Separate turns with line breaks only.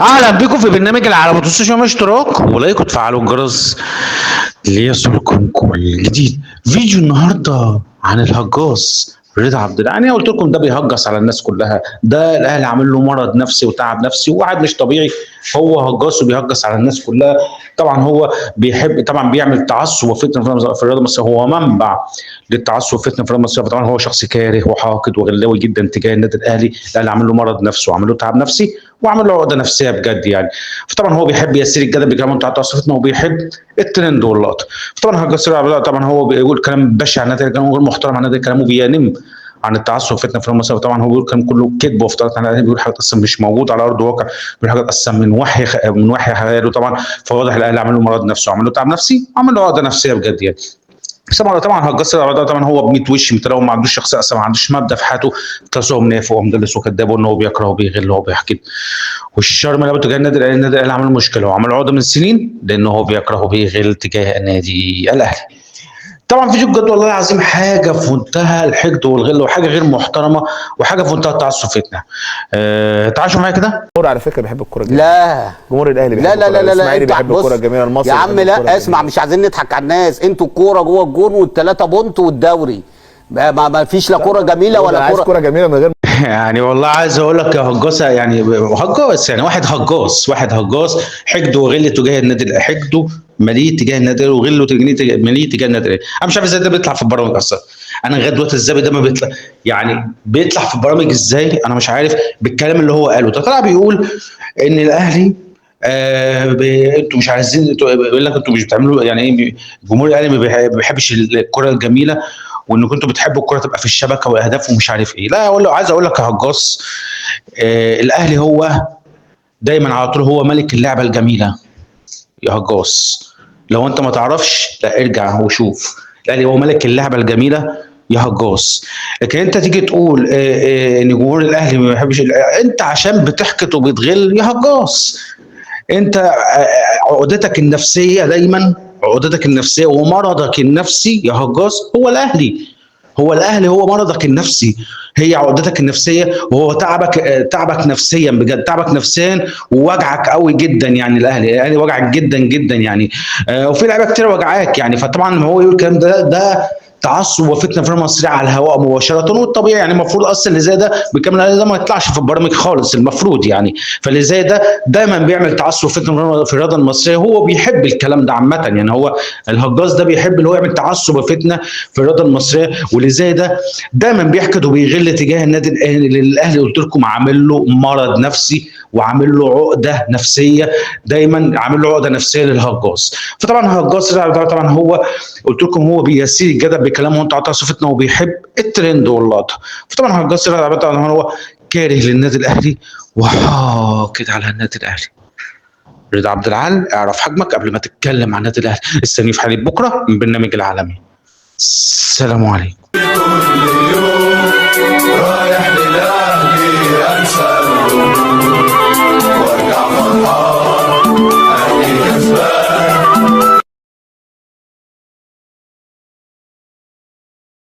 اهلا بكم في برنامج العالم، ما تنسوش يوم اشتراك ولايك وتفعلوا الجرس ليصلكم كل جديد. فيديو النهارده عن الهجاص رضا عبد العال. انا قلت لكم ده بيهجص على الناس كلها، ده الاهلي عامل له مرض نفسي وتعب نفسي وواحد مش طبيعي. هو هجاص وبيهجص على الناس كلها. طبعا هو بيحب، طبعا بيعمل تعصب وفتنه في الرياضه المصريه، هو منبع للتعصب والفتنه في الرياضه المصريه. طبعا هو شخص كاره وحاقد وغلاوي جدا تجاه النادي الاهلي. الاهلي عامل له مرض نفسي وعامل له تعب نفسي وعامل له عقده نفسيه بجد يعني. فطبعا هو بيحب يسير الجدل بكلام بتاع تعصبتنا وبيحب الترند واللقطه. فطبعا هجاص طبعا هو بيقول كلام بشع عن النادي، كلام غير محترم عن النادي، كلامه بينم عن التعصب والفتنه في المصري. طبعا هو بيقول كلام كله كذب وافتراءات عن الاهلي، بيقول حاجات اصلا مش موجوده على ارض الواقع، بيقول حاجات اصلا من وحي خياله. طبعا فواضح الاهلي عمل له مرض نفسي وعمل له تعب نفسي وعمل له عقده نفسيه بجد يعني. بس طبعا هجاص طبعا هو ب 100 وش متراوم، ما عندوش شخصيه اصلا، ما عندوش مبدا في حياته. تلصقه منافق ومدلس وكذاب، وان هو بيكره وبيغل وبيحقد. والشر ما لابد تجاه النادي الاهلي. النادي الاهلي عمل مشكله وعمل عقده من سنين لان هو بيكره وبيغل تجاه النادي الاهلي. طبعا فيديو بجد والله العظيم حاجه في منتهى الحقد والغل وحاجه غير محترمه وحاجه في منتهى التعصب فتنه. تعالوا معايا كده.
الجمهور على فكره بيحب الكوره جدا.
لا
جمهور الاهلي بيحب
لا لا لا لا
الاسماعيلي
انت
بيحب الكوره الجميله، المصري
يا عم
بيحب الكرة
لا اسمع،
الجميلة.
مش عايزين نضحك على الناس. انتوا الكوره جوه الجون والثلاثه بونت والدوري ما فيش لا كوره جميله ولا
عايز
كوره.
كوره جميله من غير
يعني والله عايز اقول لك يا هجاصه، يعني هجاص، يعني واحد هجاص حقد وغل تجاه النادي، حقده مليء تجاه النادي وغله مليء تجاه النادي. انا مش عارف ازاي ده بيطلع في البرامج اصلا. انا لغايه دلوقتي ازاي ده ما بيطلع، يعني بيطلع في البرامج ازاي؟ انا مش عارف. بالكلام اللي هو قاله ده طلع بيقول ان الاهلي انتوا مش عايزين، بيقول لك انتوا مش بتعملوا، يعني ايه، جمهور الاهلي ما بيحبش الكره الجميله، وان كنتوا بتحبوا الكره تبقى في الشبكه واهداف ومش عارف ايه. لا اقول له، عايز اقول لك يا هجاص، الاهلي هو دايما على طول هو ملك اللعبه الجميله يا هجاص. لو انت ما تعرفش لا ارجع وشوف، الاهلي هو ملك اللعبه الجميله يا هجاص. لكن انت تيجي تقول ان جمهور الاهلي ما بيحبش انت عشان بتحقد وبتغل يا هجاص. انت عقدتك النفسيه دايما، عقدتك النفسيه ومرضك النفسي يا هجاص هو الاهلي. هو الاهلي هو مرضك النفسي، هي عقدتك النفسيه، وهو تعبك نفسيا بجد، تعبك نفسيا ووجعك قوي جدا. يعني الاهلي وجعك جدا جدا يعني. وفي لعيبه كتير وجعاك يعني. فطبعا هو يقول الكلام ده تعصب وفتنه في المصرية على الهواء مباشره. والطبيعي يعني المفروض اصلا اللي زي ده بالكامل ده ما يطلعش في البرامج خالص المفروض يعني. فاللي زي ده دايما بيعمل تعصب وفتنه في الرياضه المصريه، هو بيحب الكلام ده عامه يعني. هو الهجاص ده بيحب اللي هو يعمل تعصب وفتنه في الرياضه المصريه، واللي زي ده دايما بيحقد وبيغل تجاه النادي الاهلي. الاهلي قلت لكم عامل له مرض نفسي وعامل له عقده نفسيه، دايما عامل له عقده نفسيه للهجاص. فطبعا الهجاص طبعا هو قلت لكم هو بيسير الجدل بكلامه وانت عطى صفتنا وبيحب الترند واللقطه. فطبعا الهجاص طبعا هو كاره للنادي الاهلي وحاقد على النادي الاهلي. رضا عبد العال، اعرف حجمك قبل ما تتكلم عن النادي الاهلي. استني في حلقه بكره من برنامج العالمي. السلام عليكم.
كل يوم رايح للأهلي أنسى وارجع فرحان.